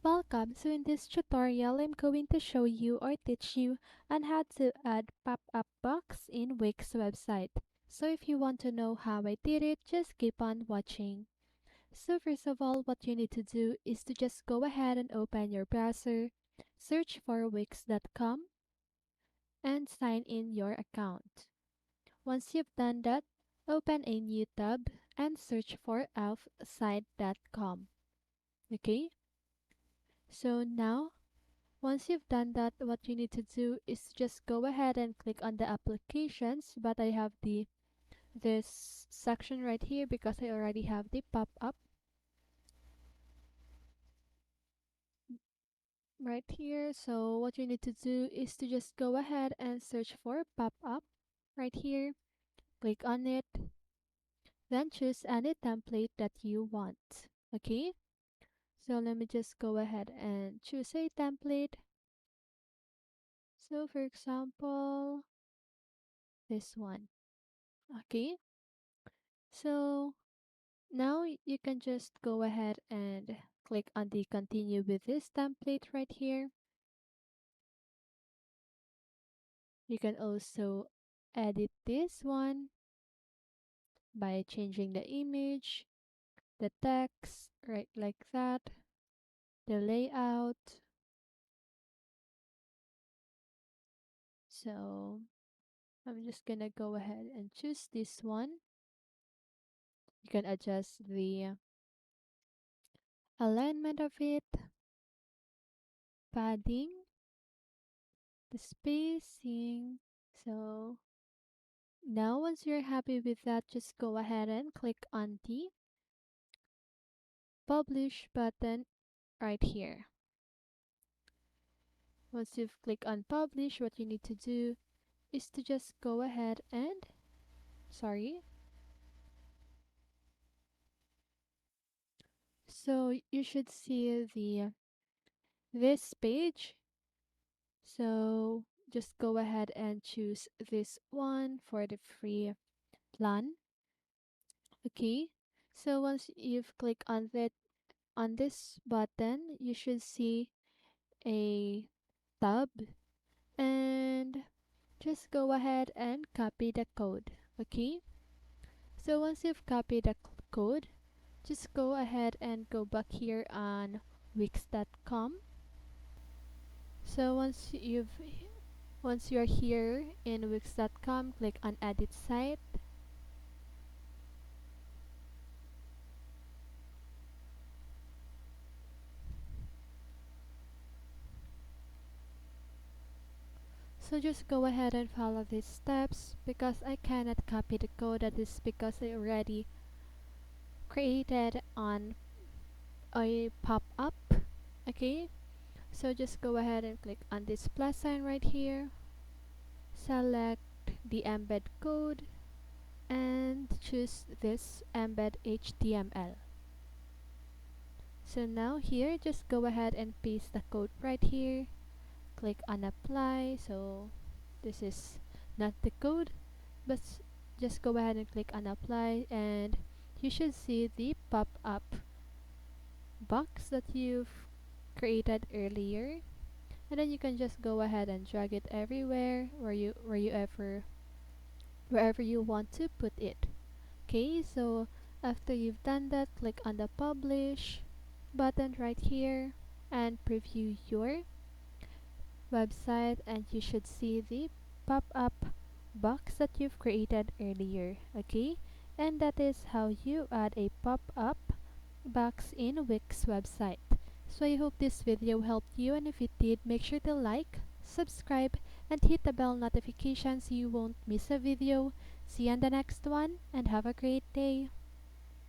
Welcome. So in this tutorial, I'm going to show you or teach you on how to add pop-up box in Wix website. So if you want to know how I did it, just keep on watching. So first of all, what you need to do is to just go ahead and open your browser, search for wix.com, and sign in your account. Once you've done that, open a new tab and search for elfsite.com. Okay? So now, once you've done that, what you need to do is just go ahead and click on the applications, but I have this section right here because I already have the pop-up right here. So what you need to do is to just go ahead and search for pop-up right here, click on it, then choose any template that you want. Okay, so let me just go ahead and choose a template. So for example, this one. Okay, so now you can just go ahead and click on the continue with this template right here. You can also edit this one by changing the image, the text, right, like that, the layout. So I'm just gonna go ahead and choose this one. You can adjust the alignment of it, padding, the spacing. So now once you're happy with that, just go ahead and click on the publish button right here. Once you've clicked on publish, what you need to do is to just go ahead and, sorry, so you should see this page. So just go ahead and choose this one for the free plan. Okay, so once you've clicked on that, on this button, you should see a tab, and just go ahead and copy the code. Okay, so once you've copied the code, just go ahead and go back here on wix.com. So once you're here in wix.com, click on edit site. So just go ahead and follow these steps. Because I cannot copy the code, that is because I already created on a pop-up. Okay, so just go ahead and click on this plus sign right here, select the embed code, and choose this embed HTML. So now here, just go ahead and paste the code right here, click on apply. So this is not the code, but just go ahead and click on apply, and you should see the pop-up box that you've created earlier, and then you can just go ahead and drag it everywhere wherever you want to put it. Okay, so after you've done that, click on the publish button right here and preview your website, and you should see the pop-up box that you've created earlier. Okay, and that is how you add a pop-up box in Wix website. So I hope this video helped you, and if it did, make sure to like, subscribe, and hit the bell notification so you won't miss a video. See you on the next one, and have a great day.